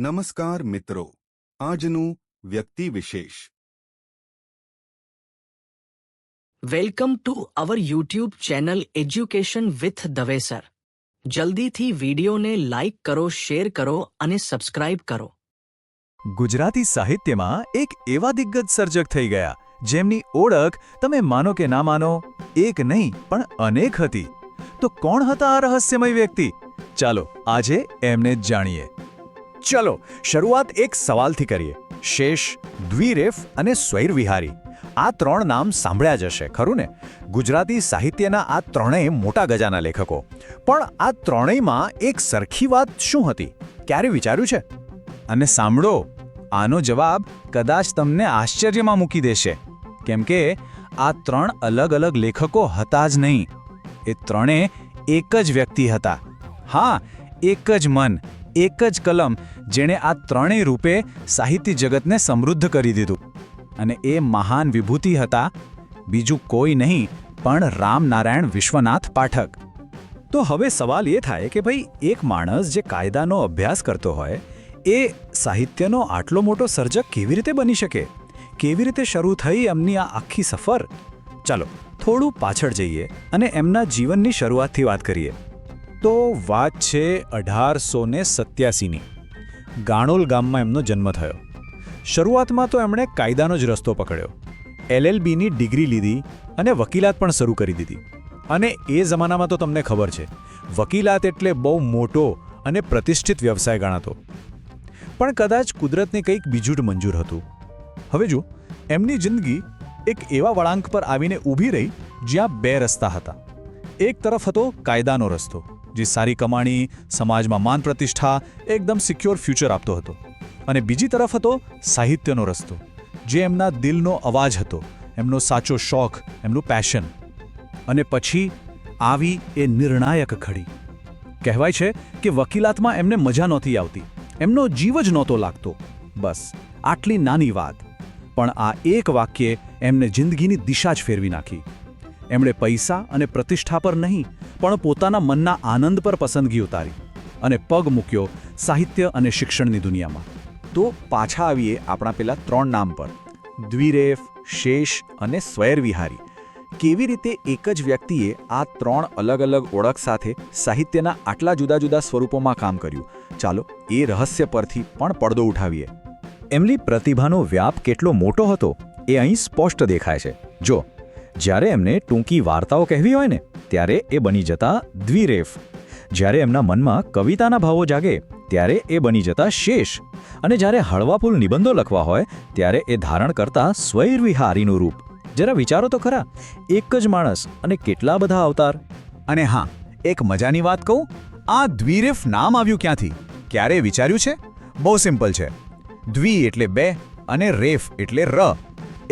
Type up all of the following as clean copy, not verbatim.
નમસ્કાર મિત્રો, આજનું વ્યક્તિ વિશેષ. Welcome to our YouTube channel education with Dave sir. જલ્દીથી વિડીયોને લાઇક કરો, શેર કરો અને સબસ્ક્રાઇબ કરો. ગુજરાતી સાહિત્યમાં એક એવા દિગ્ગજ સર્જક થઈ ગયા જેમની ઓળખ તમે માનો કે ના માનો એક નહીં પણ અનેક હતી. તો કોણ હતા આ રહસ્યમય વ્યક્તિ? ચાલો આજે એમને જ જાણીએ. ચલો શરૂઆત એક સવાલથી કરીએ. શેષ, દ્વિરેફ અને સ્વૈરવિહારી, આ ત્રણ નામ સાંભળ્યા જ હશે, ખરું ને? ગુજરાતી સાહિત્યના આ ત્રણેય મોટા ગજાના લેખકો. પણ આ ત્રણેયમાં એક સરખી વાત શું હતી? ક્યારે વિચાર્યું છે? અને સાંભળો, આનો જવાબ કદાચ તમને આશ્ચર્યમાં મૂકી દેશે, કેમ કે આ ત્રણ અલગ અલગ લેખકો હતા જ નહીં. એ ત્રણે એક જ વ્યક્તિ હતા. હા, એક જ મન, એક જ કલમ, જેણે આ ત્રણેય રૂપે સાહિત્ય જગતને સમૃદ્ધ કરી દીધું. અને એ મહાન વિભૂતિ હતા બીજું કોઈ નહીં પણ રામનારાયણ વિશ્વનાથ પાઠક. તો હવે સવાલ એ થાય કે ભાઈ, એક માણસ જે કાયદાનો અભ્યાસ કરતો હોય એ સાહિત્યનો આટલો મોટો સર્જક કેવી રીતે બની શકે? કેવી રીતે શરૂ થઈ એમની આ આખી સફર? ચાલો થોડું પાછળ જઈએ અને એમના જીવનની શરૂઆતથી વાત કરીએ. તો વાત છે 1887ની. ગાણોલ ગામમાં એમનો જન્મ થયો. શરૂઆતમાં તો એમણે કાયદાનો જ રસ્તો પકડ્યો. LLBની ડિગ્રી લીધી અને વકીલાત પણ શરૂ કરી દીધી. અને એ જમાનામાં તો તમને ખબર છે, વકીલાત એટલે બહુ મોટો અને પ્રતિષ્ઠિત વ્યવસાય ગણાતો. પણ કદાચ કુદરતને કંઈક બીજું જ મંજૂર હતું. હવે જો, એમની જિંદગી એક એવા વળાંક પર આવીને ઊભી રહી જ્યાં બે રસ્તા હતા. એક તરફ હતો કાયદાનો રસ્તો, જે સારી કમાણી, સમાજમાં માન પ્રતિષ્ઠા, એકદમ સિક્યોર ફ્યુચર આપતો હતો. અને બીજી તરફ હતો સાહિત્યનો રસ્તો, જે એમના દિલનો અવાજ હતો, એમનો સાચો શોખ, એમનું પેશન. અને પછી આવી એ નિર્ણાયક ઘડી. કહેવાય છે કે વકીલાતમાં એમને મજા નહોતી આવતી, એમનો જીવ જ નહોતો લાગતો. બસ આટલી નાની વાત, પણ આ એક વાક્યે એમને જિંદગીની દિશા જ ફેરવી નાખી. એમણે પૈસા અને પ્રતિષ્ઠા પર નહીં પણ પોતાના મનના આનંદ પર પસંદગી ઉતારી અને પગ મૂક્યો સાહિત્ય અને શિક્ષણની દુનિયામાં. તો પાછા આવીએ આપણા પેલા ત્રણ નામ પર, દ્વિરેફ, શેષ અને સ્વૈરવિહારી. કેવી રીતે એક જ વ્યક્તિએ આ ત્રણ અલગ અલગ ઓળખ સાથે સાહિત્યના આટલા જુદા જુદા સ્વરૂપોમાં કામ કર્યું? ચાલો એ રહસ્ય પરથી પણ પડદો ઉઠાવીએ. એમની પ્રતિભાનો વ્યાપ કેટલો મોટો હતો એ અહીં સ્પષ્ટ દેખાય છે. જો, જ્યારે એમને ટૂંકી વાર્તાઓ કહેવી હોય ને, ત્યારે એ બની જતા દ્વિરેફ. જ્યારે એમના મનમાં કવિતાના ભાવો જાગે, ત્યારે એ બની જતા શેષ. અને જ્યારે હળવાફૂલ નિબંધો લખવા હોય, ત્યારે એ ધારણ કરતા સ્વૈરવિહારીનું રૂપ. જરા વિચારો તો ખરા, એક જ માણસ અને કેટલા બધા અવતાર. અને હા, એક મજાની વાત કહું, આ દ્વિરેફ નામ આવ્યું ક્યાંથી? ક્યારે વિચાર્યું છે? બહુ સિમ્પલ છે. દ્વિ એટલે બે અને રેફ એટલે ર.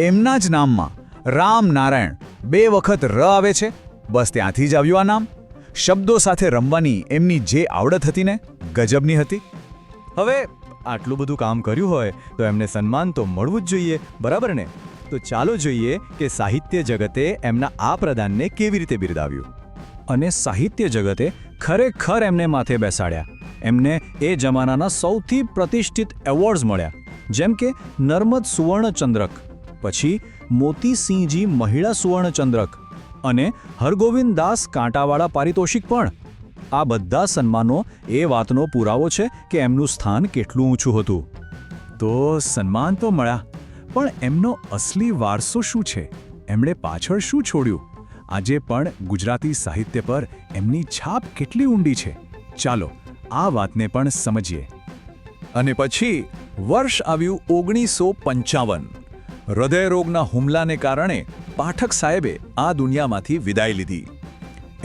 એમના જ નામમાં રામનારાયણ બે વખત ર આવે છે. બસ ત્યાંથી જ આવ્યું આ નામ. શબ્દો સાથે રમવાની એમની જે આવડત હતી ને, ગજબની હતી. હવે આટલું બધું કામ કર્યું હોય તો એમને સન્માન તો મળવું જ જોઈએ, બરાબર ને? તો ચાલો જોઈએ કે સાહિત્ય જગતે એમના આ પ્રદાનને કેવી રીતે બિરદાવ્યું. અને સાહિત્ય જગતે ખરેખર એમને માથે બેસાડ્યા. એમને એ જમાનાના સૌથી પ્રતિષ્ઠિત એવોર્ડ્સ મળ્યા, જેમ કે નર્મદ સુવર્ણચંદ્રક, પછી મોતીસિંહજી મહિલા સુવર્ણચંદ્રક અને હરગોવિંદ દાસ કાંટાવાળા પારિતોષિક પણ. આ બધા સન્માનો એ વાતનો પુરાવો છે કે એમનું સ્થાન કેટલું ઊંચું હતું. તો સન્માન તો મળ્યા, પણ એમનો અસલી વારસો શું છે? એમણે પાછળ શું છોડ્યું? આજે પણ ગુજરાતી સાહિત્ય પર એમની છાપ કેટલી ઊંડી છે? ચાલો આ વાતને પણ સમજીએ. અને પછી વર્ષ આવ્યું 1955. હૃદયરોગના હુમલાને કારણે પાઠક સાહેબે આ દુનિયામાંથી વિદાય લીધી.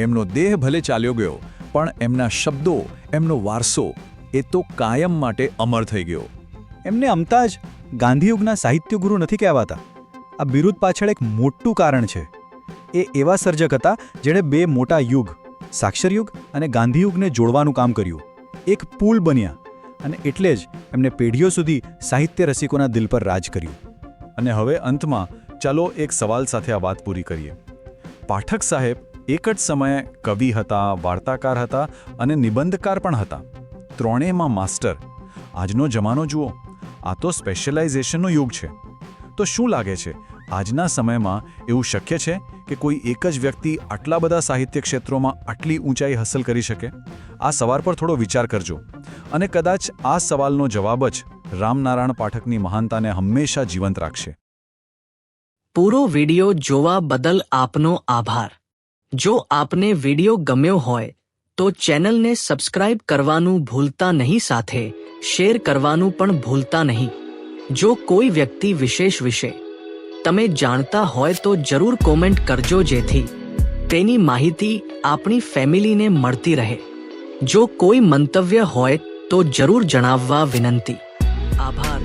એમનો દેહ ભલે ચાલ્યો ગયો, પણ એમના શબ્દો, એમનો વારસો એ તો કાયમ માટે અમર થઈ ગયો. એમને અમતા જ ગાંધીયુગના સાહિત્ય ગુરુ નથી કહેવાતા. આ બિરુદ પાછળ એક મોટું કારણ છે. એ એવા સર્જક હતા જેણે બે મોટા યુગ, સાક્ષરયુગ અને ગાંધીયુગને જોડવાનું કામ કર્યું. એક પુલ બન્યા, અને એટલે જ એમને પેઢીઓ સુધી સાહિત્ય રસિકોના દિલ પર રાજ કર્યું. અને હવે અંતમાં ચાલો એક સવાલ સાથે આ વાત પૂરી કરીએ. પાઠક સાહેબ એક જ સમયે કવિ હતા, વાર્તાકાર હતા અને નિબંધકાર પણ હતા. ત્રણેયમાં માસ્ટર. આજનો જમાનો જુઓ, આ તો સ્પેશિયલાઇઝેશનનો યુગ છે. તો શું લાગે છે, આજના સમયમાં એવું શક્ય છે કે કોઈ એક જ વ્યક્તિ આટલા બધા સાહિત્ય ક્ષેત્રોમાં આટલી ઊંચાઈ હાંસલ કરી શકે? આ સવાલ પર થોડો વિચાર કરજો, અને કદાચ આ સવાલનો જવાબ જ રામનારાયણ પાઠકની મહાનતાને હંમેશા જીવંત રાખશે. પૂરો વિડિયો જોવા બદલ આપનો આભાર. જો આપને વિડિયો ગમ્યો હોય તો ચેનલને સબસ્ક્રાઇબ કરવાનું ભૂલતા નહીં, સાથે શેર કરવાનું પણ ભૂલતા નહીં. જો કોઈ વ્યક્તિ વિશેષ વિશે તમે જાણતા હોય તો જરૂર કોમેન્ટ કરજો, જેથી તેની માહિતી આપણી ફેમિલીને મળતી રહે. જો કોઈ મંતવ્ય હોય તો જરૂર જણાવવા વિનંતી. આભાર.